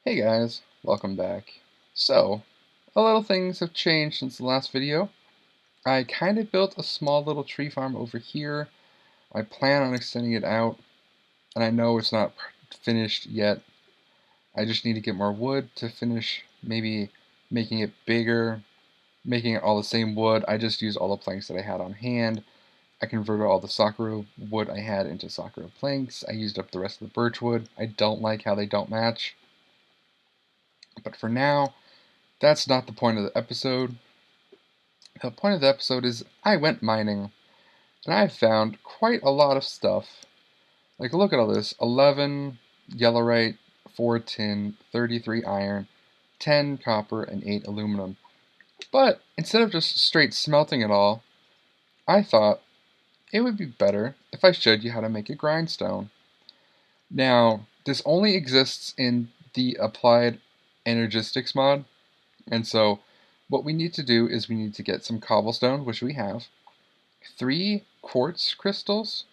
Hey guys, welcome back. So, a little things have changed since the last video. I kind of built a small little tree farm over here. I plan on extending it out, and I know it's not finished yet. I just need to get more wood to finish, maybe making it bigger, making it all the same wood. I just used all the planks that I had on hand. I converted all the sakura wood I had into sakura planks. I used up the rest of the birch wood. I don't like how they don't match. But for now, that's not the point of the episode. The point of the episode is I went mining, and I found quite a lot of stuff. Like, look at all this. 11 yellowite, 4 tin, 33 iron, 10 copper, and 8 aluminum. But instead of just straight smelting it all, I thought it would be better if I showed you how to make a grindstone. Now, this only exists in the applied energistics mod, and so what we need to do is we need to get some cobblestone, which we have, 3 quartz crystals,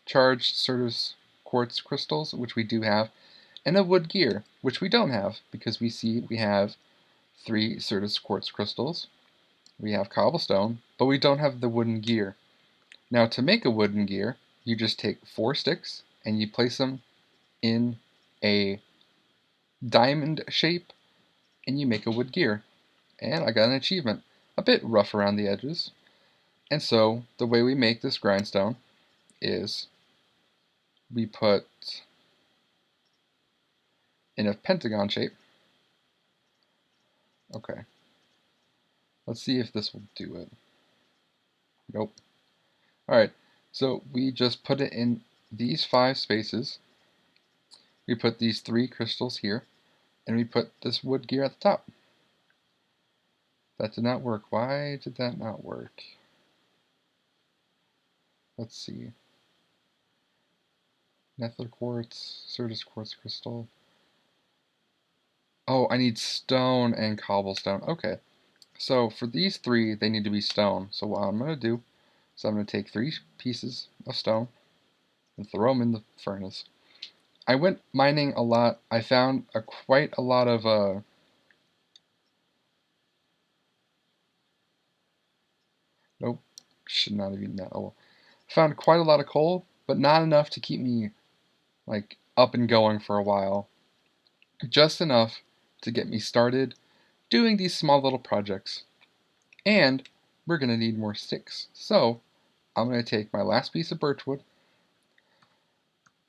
charged Certus quartz crystals, which we do have, and a wood gear, which we don't have, because we have 3 Certus quartz crystals, we have cobblestone, but we don't have the wooden gear. Now to make a wooden gear, you just take 4 sticks and you place them in a diamond shape and you make a wood gear. And I got an achievement, a bit rough around the edges. And so the way we make this grindstone is we put in a pentagon shape. Okay, let's see if this will do it. Nope. Alright, so we just put it in these 5 spaces. We put these 3 crystals here, and we put this wood gear at the top. That did not work. Why did that not work? Let's see. Nether quartz, Certus quartz crystal. Oh, I need stone and cobblestone. Okay. So for these 3, they need to be stone. So what I'm going to do is I'm going to take 3 pieces of stone and throw them in the furnace. I went mining a lot. I found quite a lot of nope, should not have eaten that. Oh well. Found quite a lot of coal, but not enough to keep me like up and going for a while. Just enough to get me started doing these small little projects. And we're going to need more sticks. So I'm going to take my last piece of birchwood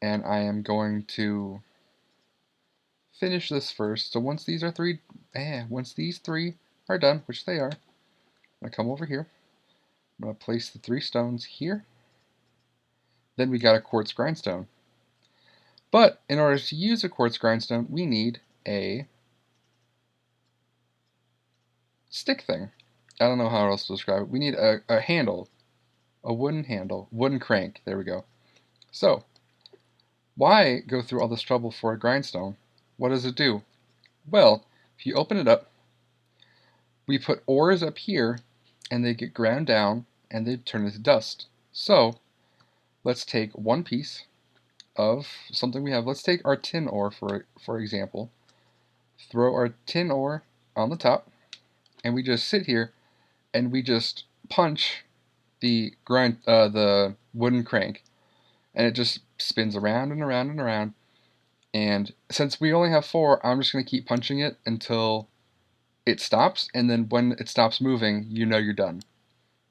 and I am going to finish this first. So once these 3 are done, which they are, I'm going to come over here. I'm going to place the 3 stones here. Then we got a quartz grindstone. But in order to use a quartz grindstone, we need a stick thing. I don't know how else to describe it. We need a handle, a wooden handle, wooden crank. There we go. So, why go through all this trouble for a grindstone? What does it do? Well, if you open it up, we put ores up here, and they get ground down, and they turn into dust. So, let's take one piece of something we have. Let's take our tin ore, for example. Throw our tin ore on the top, and we just sit here, and we just punch the wooden crank, and it just spins around and around and around. And since we only have 4, I'm just going to keep punching it until it stops, and then when it stops moving, you know you're done.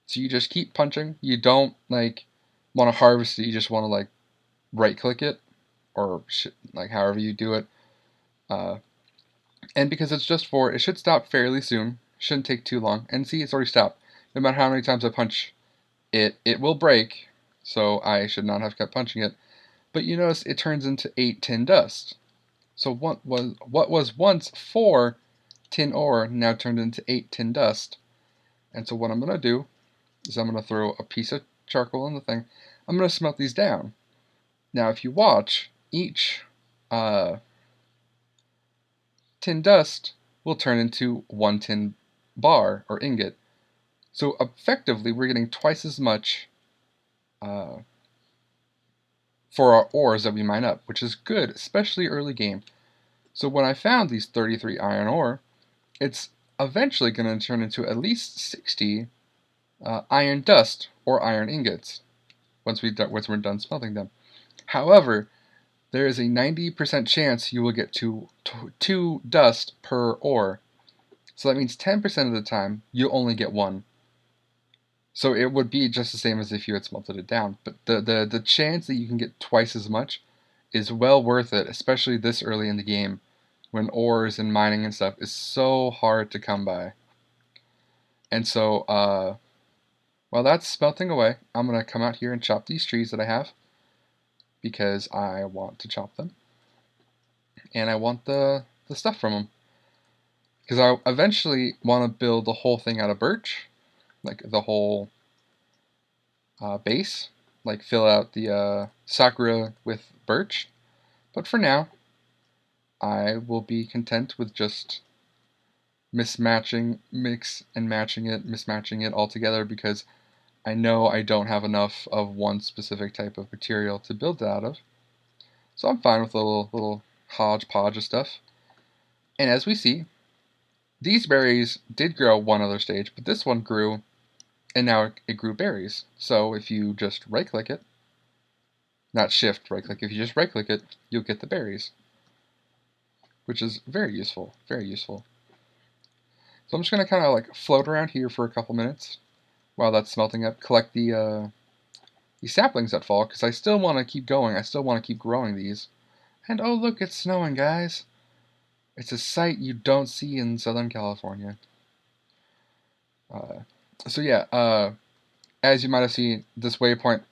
So you just keep punching. You don't like want to harvest it. You just want to like right click it, or like however you do it. And because it's just 4, it should stop fairly soon. Shouldn't take too long. And see, it's already stopped. No matter how many times I punch it, it will break. So I should not have kept punching it. But you notice it turns into 8 tin dust. So what was once 4 tin ore now turned into 8 tin dust. And so what I'm going to do is I'm going to throw a piece of charcoal in the thing. I'm going to smelt these down. Now if you watch, each tin dust will turn into 1 tin bar or ingot. So effectively we're getting twice as much for our ores that we mine up, which is good, especially early game. So when I found these 33 iron ore, it's eventually going to turn into at least 60 iron dust or iron ingots once we're done smelting them. However, there is a 90% chance you will get two dust per ore. So that means 10% of the time you'll only get one. So it would be just the same as if you had smelted it down. But the chance that you can get twice as much is well worth it, especially this early in the game when ores and mining and stuff is so hard to come by. And so while that's smelting away, I'm going to come out here and chop these trees that I have because I want to chop them. And I want the stuff from them. Because I eventually want to build the whole thing out of birch, like the whole base, like fill out the sakura with birch. But for now, I will be content with just mismatching it all together because I know I don't have enough of one specific type of material to build it out of. So I'm fine with a little hodgepodge of stuff. And as we see, these berries did grow one other stage, but this one grew, and now it grew berries. So if you just right-click it, not shift right-click, if you just right-click it, you'll get the berries, which is very useful, very useful. So I'm just going to kind of like float around here for a couple minutes while that's smelting up, collect the saplings that fall, because I still want to keep going, I still want to keep growing these. And oh look, it's snowing, guys! It's a sight you don't see in Southern California. So yeah, as you might have seen, this waypoint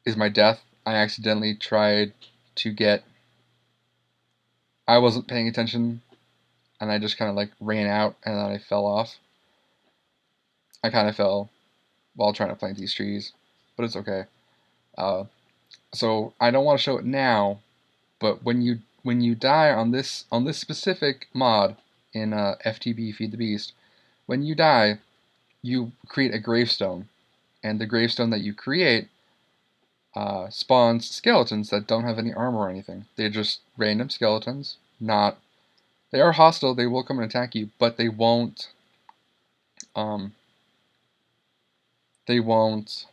is my death. I accidentally tried to get... I wasn't paying attention, and I just kind of like ran out, and then I fell off. I kind of fell while trying to plant these trees, but it's okay. So I don't want to show it now, but when you die on this specific mod in FTB Feed the Beast, when you die, you create a gravestone, and the gravestone that you create spawns skeletons that don't have any armor or anything. They're just random skeletons. They are hostile. They will come and attack you, but they won't. They won't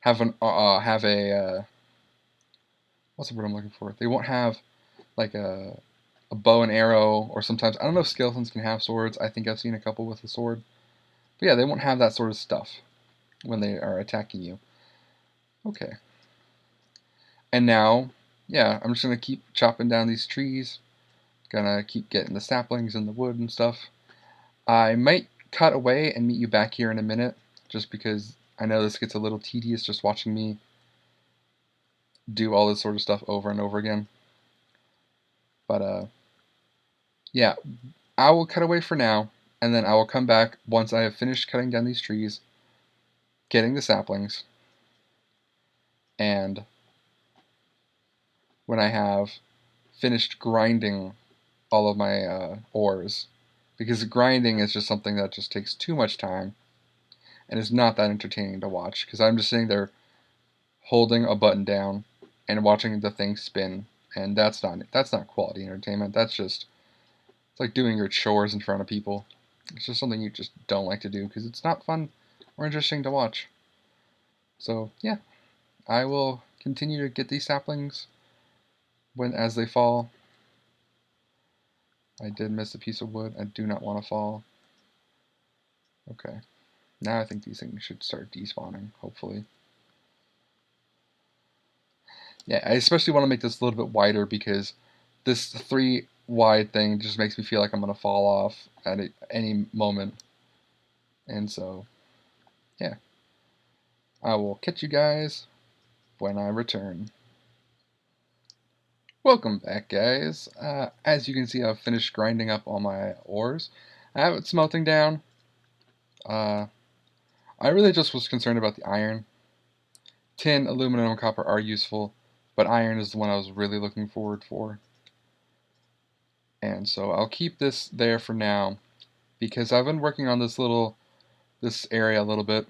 have a what's the word I'm looking for? They won't have like a bow and arrow, or sometimes I don't know if skeletons can have swords. I think I've seen a couple with a sword, but yeah, they won't have that sort of stuff when they are attacking you. Okay. And now, yeah, I'm just gonna keep chopping down these trees. Gonna keep getting the saplings and the wood and stuff. I might cut away and meet you back here in a minute, just because I know this gets a little tedious just watching me do all this sort of stuff over and over again. But yeah, I will cut away for now, and then I will come back once I have finished cutting down these trees, getting the saplings, and when I have finished grinding all of my ores, because grinding is just something that just takes too much time and is not that entertaining to watch, because I'm just sitting there holding a button down and watching the thing spin, and that's not quality entertainment. That's just, it's like doing your chores in front of people. It's just something you just don't like to do because it's not fun or interesting to watch. So yeah, I will continue to get these saplings as they fall. I did miss a piece of wood. I do not want to fall. Okay. Now I think these things should start despawning, hopefully. Yeah, I especially want to make this a little bit wider because this 3 wide thing just makes me feel like I'm going to fall off at any moment. And so, yeah. I will catch you guys when I return. Welcome back, guys. As you can see, I've finished grinding up all my ores. I have it smelting down. I really just was concerned about the iron. Tin, aluminum, and copper are useful, but iron is the one I was really looking forward for. And so I'll keep this there for now, because I've been working on this area a little bit,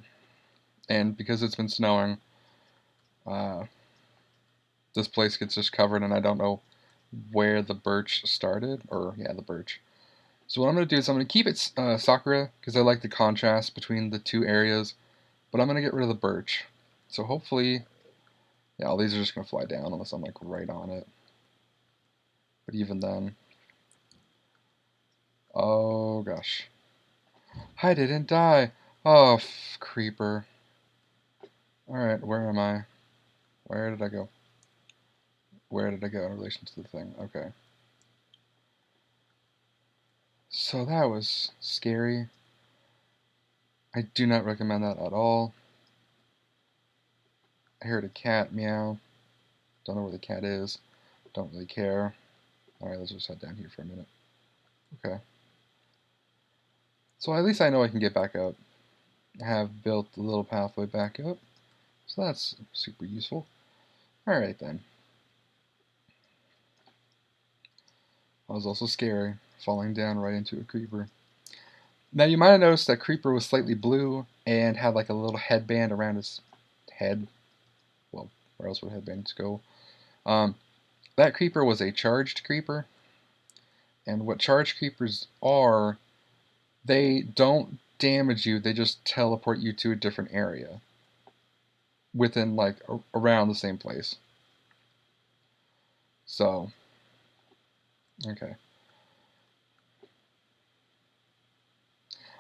and because it's been snowing, this place gets just covered, and I don't know where the birch started, or yeah, the birch. So what I'm going to do is I'm going to keep it Sakura, because I like the contrast between the two areas, but I'm going to get rid of the birch. So hopefully, yeah, all these are just going to fly down unless I'm like right on it. But even then, oh gosh. I didn't die. Oh, creeper. Alright, where am I? Where did I go? Where did I go in relation to the thing? Okay. So that was scary. I do not recommend that at all. I heard a cat meow. Don't know where the cat is. Don't really care. Alright, let's just head down here for a minute. Okay. So at least I know I can get back up. I have built the little pathway back up. So that's super useful. Alright then. That was also scary, falling down right into a creeper. Now you might have noticed that creeper was slightly blue and had like a little headband around his head. Well, where else would headbands go? That creeper was a charged creeper. And what charged creepers are, they don't damage you, they just teleport you to a different area. Within like around the same place. So, okay.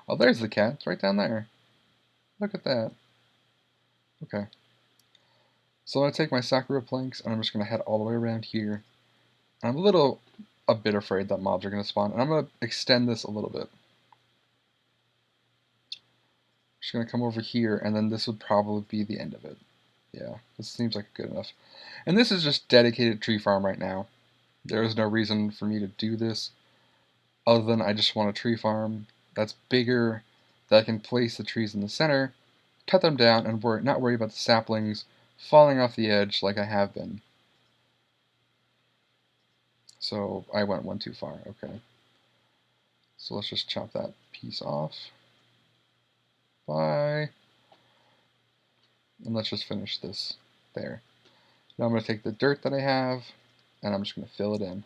Oh, there's the cat. It's right down there. Look at that. Okay. So I'm going to take my Sakura planks and I'm just going to head all the way around here. I'm a bit afraid that mobs are going to spawn, and I'm going to extend this a little bit. Just going to come over here, and then this would probably be the end of it. Yeah, this seems like good enough. And this is just dedicated tree farm right now. There is no reason for me to do this, other than I just want a tree farm that's bigger, that I can place the trees in the center, cut them down, and not worry about the saplings falling off the edge like I have been. So I went one too far, okay. So let's just chop that piece off. Bye. And let's just finish this there. Now I'm going to take the dirt that I have, and I'm just going to fill it in.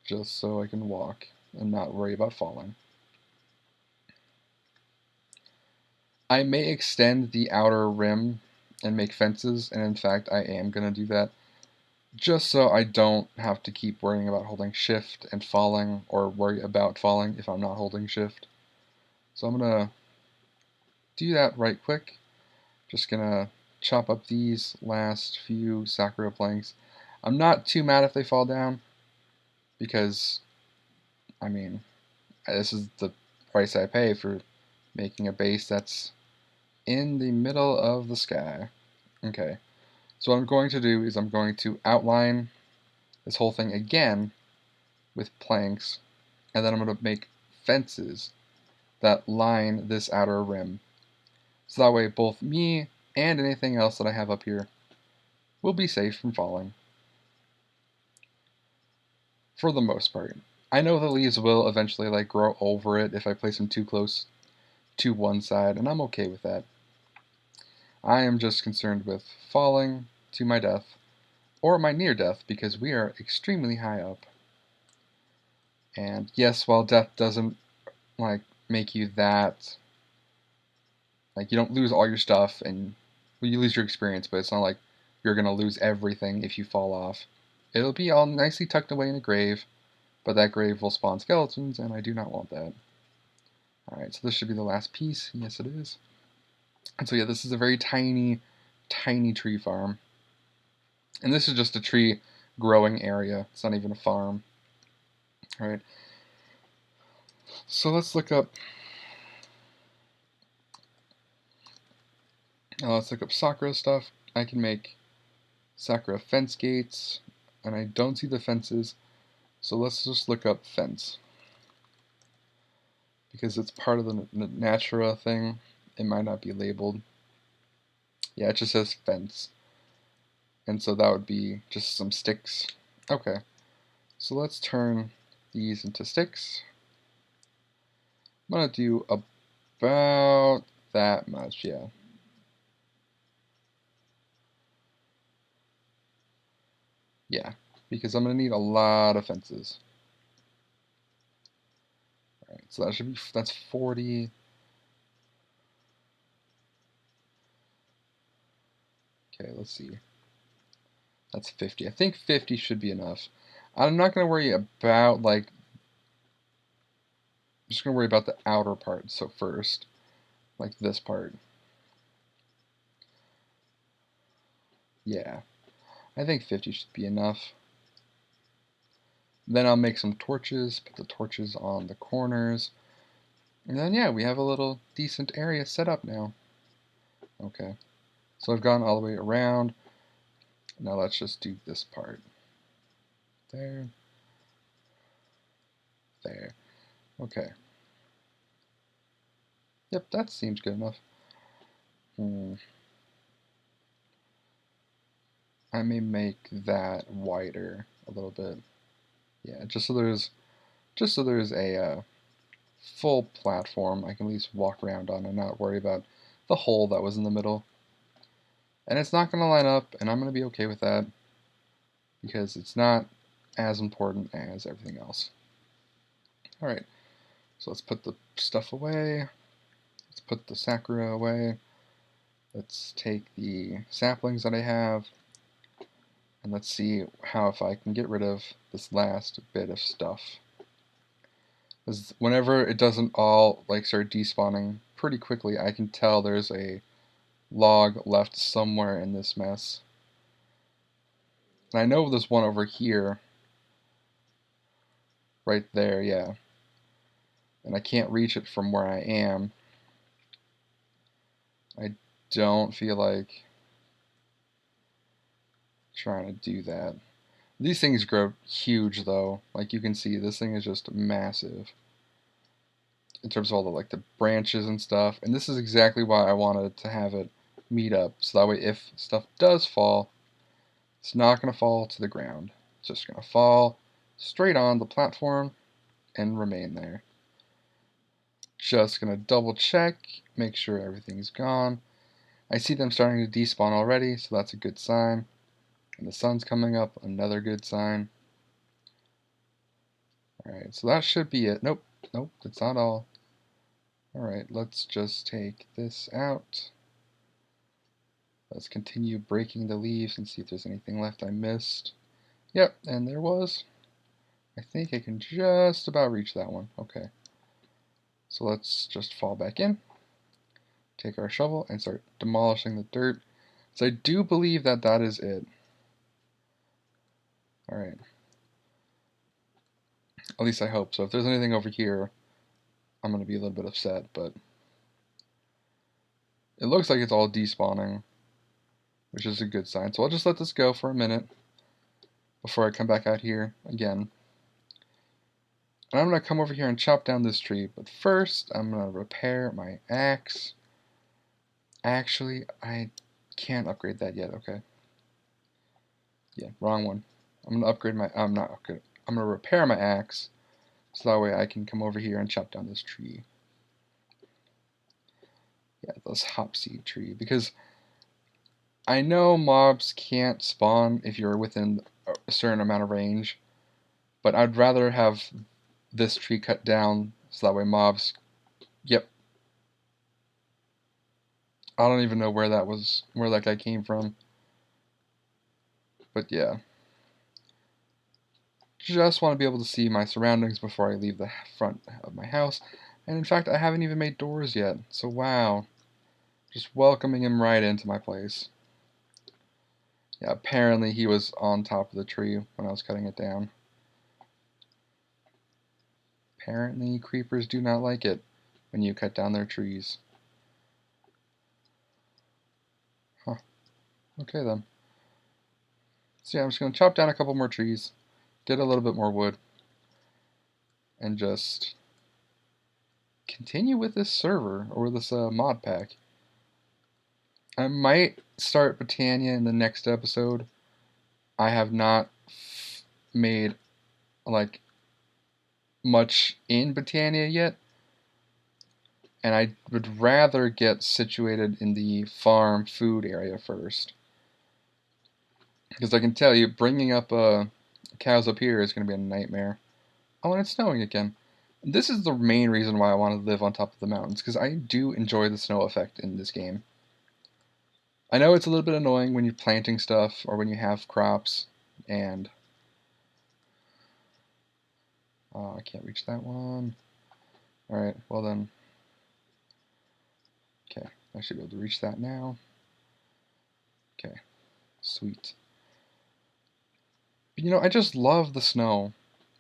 Just so I can walk and not worry about falling. I may extend the outer rim and make fences, and in fact I am going to do that, just so I don't have to keep worrying about holding shift and falling, or worry about falling if I'm not holding shift. So I'm going to do that right quick. Just going to chop up these last few Sakura planks. I'm not too mad if they fall down, because, I mean, this is the price I pay for making a base that's in the middle of the sky. Okay, so what I'm going to do is I'm going to outline this whole thing again with planks, and then I'm going to make fences that line this outer rim. So that way both me and anything else that I have up here will be safe from falling. For the most part. I know the leaves will eventually like grow over it if I place them too close to one side, and I'm okay with that. I am just concerned with falling to my death, or my near death, because we are extremely high up. And yes, while death doesn't like make you that, like, you don't lose all your stuff, and well, you lose your experience, but it's not like you're gonna lose everything if you fall off. It'll be all nicely tucked away in a grave, but that grave will spawn skeletons, and I do not want that. Alright, so this should be the last piece. Yes, it is. And so yeah, this is a very tiny, tiny tree farm. And this is just a tree growing area. It's not even a farm. Alright. So let's look up Sakura stuff. I can make Sakura fence gates, and I don't see the fences, so let's just look up fence. Because it's part of the Natura thing, it might not be labeled. Yeah, it just says fence. And so that would be just some sticks. Okay, so let's turn these into sticks. I'm going to do about that much, yeah. Yeah, because I'm going to need a lot of fences. Alright, so that's 40. Okay, let's see. That's 50. I think 50 should be enough. I'm not going to worry about, like, I'm just going to worry about the outer part, so first, like this part. Yeah, I think 50 should be enough. Then I'll make some torches, put the torches on the corners, and then yeah, we have a little decent area set up now. Okay, so I've gone all the way around. Now let's just do this part. There. There. Okay. Yep, that seems good enough. I may make that wider a little bit. Yeah, just so there's a full platform I can at least walk around on and not worry about the hole that was in the middle. And it's not going to line up, and I'm going to be okay with that because it's not as important as everything else. Alright, so let's put the stuff away. Let's put the Sakura away. Let's take the saplings that I have, and let's see how if I can get rid of this last bit of stuff. Because whenever it doesn't all like start despawning pretty quickly, I can tell there's a log left somewhere in this mess. And I know there's one over here. Right there, yeah. And I can't reach it from where I am. I don't feel like trying to do that. These things grow huge though. Like you can see, this thing is just massive. In terms of all the like the branches and stuff. And this is exactly why I wanted to have it meet up. So that way if stuff does fall, it's not going to fall to the ground. It's just going to fall straight on the platform and remain there. Just going to double check, make sure everything's gone. I see them starting to despawn already, so that's a good sign. And the sun's coming up, another good sign. Alright, so that should be it. Nope, that's not all. Alright, let's just take this out. Let's continue breaking the leaves and see if there's anything left I missed. Yep, and there was. I think I can just about reach that one. Okay. So let's just fall back in, take our shovel, and start demolishing the dirt. So I do believe that that is it. Alright. At least I hope so. If there's anything over here, I'm going to be a little bit upset, but it looks like it's all despawning, which is a good sign. So I'll just let this go for a minute before I come back out here again. And I'm going to come over here and chop down this tree, but first I'm going to repair my axe. Actually, I can't upgrade that yet, okay. Yeah, wrong one. I'm going to upgrade my, I'm not upgrade, I'm going to repair my axe, so that way I can come over here and chop down this tree. Yeah, this hopseed tree, because I know mobs can't spawn if you're within a certain amount of range, but I'd rather have this tree cut down so that way mobs, yep. I don't even know where that guy came from. But yeah. Just want to be able to see my surroundings before I leave the front of my house. And in fact, I haven't even made doors yet. So wow. Just welcoming him right into my place. Yeah, apparently he was on top of the tree when I was cutting it down. Apparently creepers do not like it when you cut down their trees. Huh. Okay then. So yeah, I'm just going to chop down a couple more trees, get a little bit more wood, and just continue with this server, or this mod pack. I might start Britannia in the next episode. I have not made like much in Britannia yet, and I would rather get situated in the farm food area first. Because I can tell you, bringing up cows up here is going to be a nightmare. Oh, and it's snowing again. This is the main reason why I want to live on top of the mountains, because I do enjoy the snow effect in this game. I know it's a little bit annoying when you're planting stuff or when you have crops, and oh, I can't reach that one. Alright, well then. Okay, I should be able to reach that now. Okay, sweet. But, you know, I just love the snow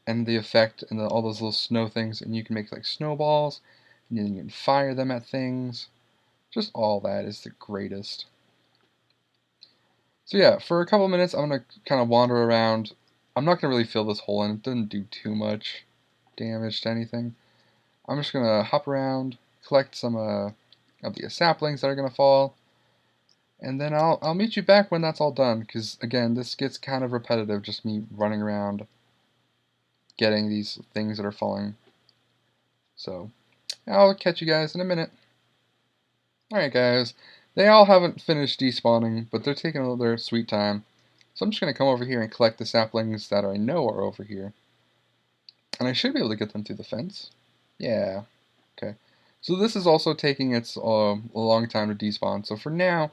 and the effect and all those little snow things, and you can make like snowballs, and then you can fire them at things. Just all that is the greatest. So yeah, for a couple minutes I'm going to kind of wander around. I'm not going to really fill this hole in. It doesn't do too much damage to anything. I'm just going to hop around, collect some of the saplings that are going to fall, and then I'll meet you back when that's all done, because again, this gets kind of repetitive, just me running around getting these things that are falling. So I'll catch you guys in a minute. Alright guys, they all haven't finished despawning, but they're taking all their sweet time. So I'm just going to come over here and collect the saplings that I know are over here. And I should be able to get them through the fence. Yeah, okay. So this is also taking its a long time to despawn. So for now,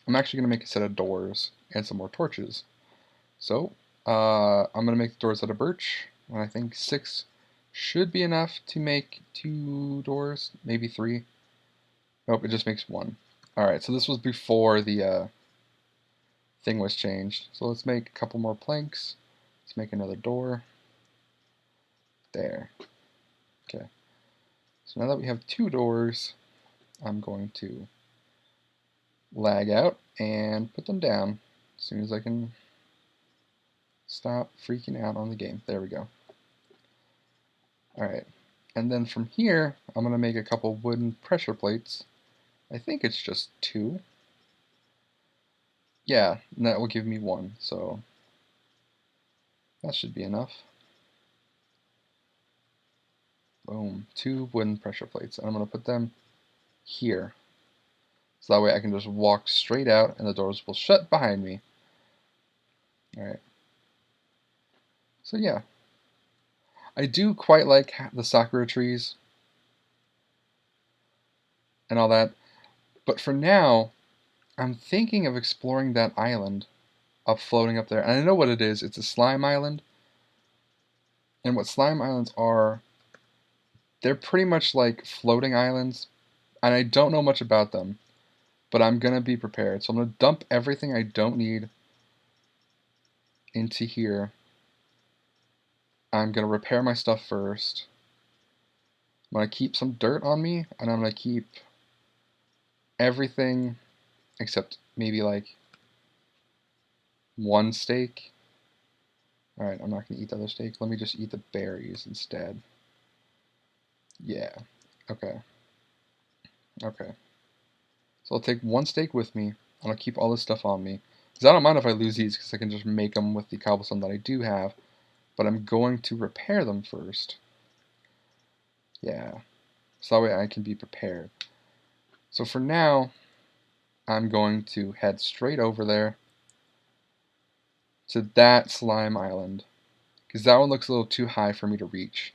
I'm actually going to make a set of doors and some more torches. So I'm going to make the doors out of birch, and I think 6 should be enough to make 2 doors, maybe 3. Nope, it just makes 1. Alright, so this was before the thing was changed. So let's make a couple more planks. Let's make another door. There. Okay. So now that we have 2 doors, I'm going to lag out and put them down as soon as I can stop freaking out on the game. There we go. Alright. And then from here, I'm going to make a couple wooden pressure plates. I think it's just 2. Yeah, and that will give me 1, so that should be enough. Boom, 2 wooden pressure plates. And I'm going to put them here. So that way I can just walk straight out and the doors will shut behind me. Alright. So yeah. I do quite like the sakura trees and all that. But for now, I'm thinking of exploring that island up floating up there. And I know what it is. It's a slime island. And what slime islands are, they're pretty much like floating islands. And I don't know much about them. But I'm going to be prepared. So I'm going to dump everything I don't need into here. I'm going to repair my stuff first. I'm going to keep some dirt on me, and I'm going to keep everything except maybe like 1 steak. Alright, I'm not going to eat the other steak. Let me just eat the berries instead. Yeah. Okay. Okay. So I'll take 1 steak with me, and I'll keep all this stuff on me. Because I don't mind if I lose these, because I can just make them with the cobblestone that I do have. But I'm going to repair them first. Yeah. So that way I can be prepared. So for now, I'm going to head straight over there to that slime island. Because that one looks a little too high for me to reach.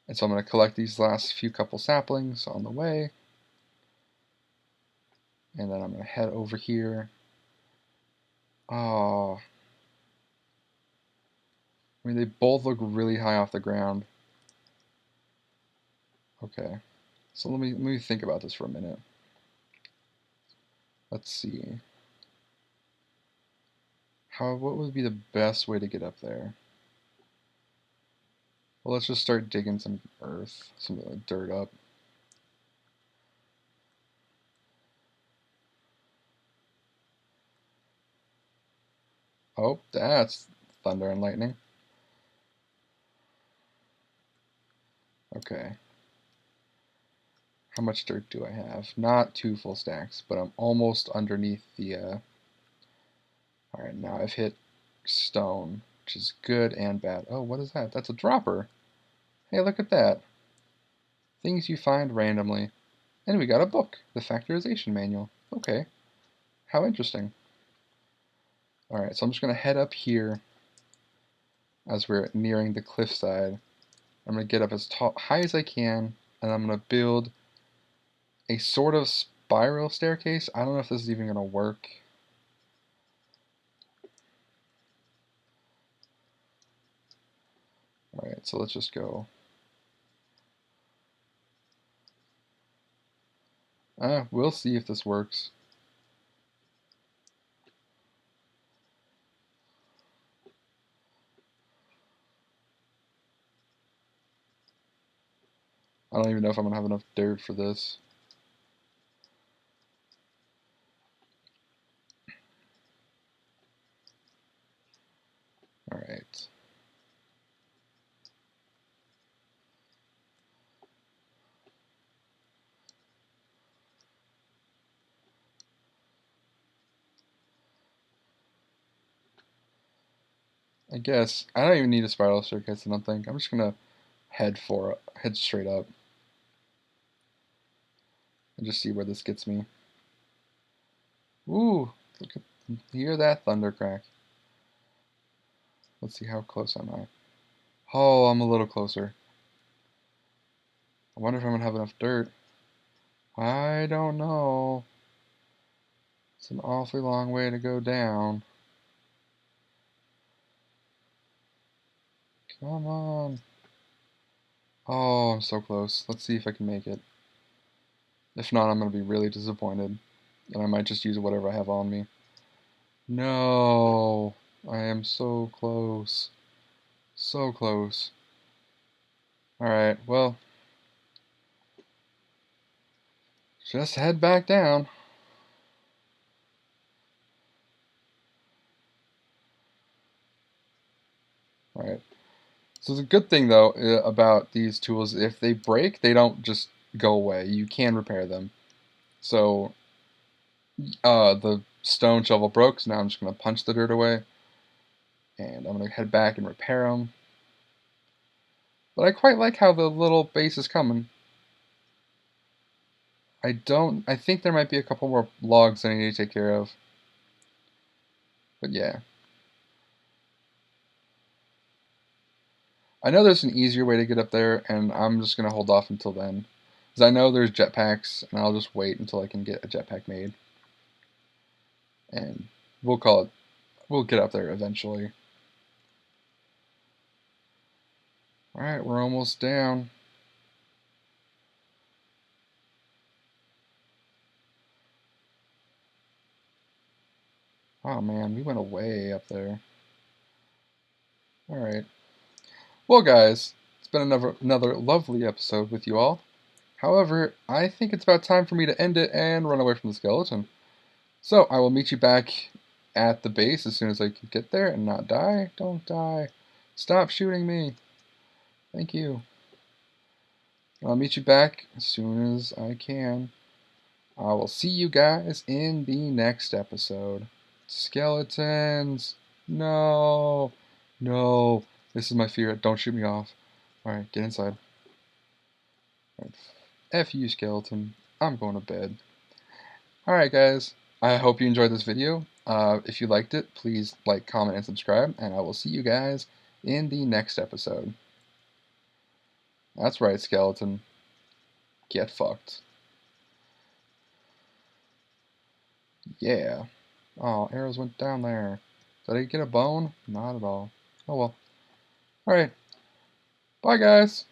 And so I'm going to collect these last few couple saplings on the way. And then I'm going to head over here. Oh. I mean, they both look really high off the ground. Okay. So let me think about this for a minute. Let's see. What would be the best way to get up there? Well, let's just start digging some earth, some like dirt up. Oh, that's thunder and lightning. Okay. How much dirt do I have? Not 2 full stacks, but I'm almost underneath the, Alright, now I've hit stone, which is good and bad. Oh, what is that? That's a dropper. Hey, look at that. Things you find randomly. And we got a book, the Factorization Manual. Okay. How interesting. Alright, so I'm just going to head up here as we're nearing the cliffside. I'm going to get up as high as I can, and I'm going to build a sort of spiral staircase. I don't know if this is even going to work. Alright, so let's just go. We'll see if this works. I don't even know if I'm going to have enough dirt for this. Alright. I guess I don't even need a spiral staircase, I don't think. I'm just going to head straight up and just see where this gets me. Ooh, hear that thunder crack. Let's see, how close am I? Oh, I'm a little closer. I wonder if I'm gonna have enough dirt. I don't know. It's an awfully long way to go down. Come on. Oh, I'm so close. Let's see if I can make it. If not, I'm gonna be really disappointed. And I might just use whatever I have on me. No, I am so close. So close. Alright, well, just head back down. Alright. So the good thing, though, about these tools, if they break, they don't just go away. You can repair them. So, the stone shovel broke, so now I'm just going to punch the dirt away. And I'm going to head back and repair them. But I quite like how the little base is coming. I think there might be a couple more logs that I need to take care of. But yeah. I know there's an easier way to get up there, and I'm just going to hold off until then. Because I know there's jetpacks, and I'll just wait until I can get a jetpack made. And we'll get up there eventually. Alright, we're almost down. Oh man, we went way up there. Alright. Well guys, it's been another lovely episode with you all. However, I think it's about time for me to end it and run away from the skeleton. So, I will meet you back at the base as soon as I can get there and not die. Don't die. Stop shooting me. Thank you. I'll meet you back as soon as I can. I will see you guys in the next episode. Skeletons! No! No! This is my fear. Don't shoot me off. Alright, get inside. Right. F you, skeleton. I'm going to bed. Alright, guys. I hope you enjoyed this video. If you liked it, please like, comment, and subscribe, and I will see you guys in the next episode. That's right, skeleton. Get fucked. Yeah. Oh, arrows went down there. Did I get a bone? Not at all. Oh well. Alright. Bye, guys.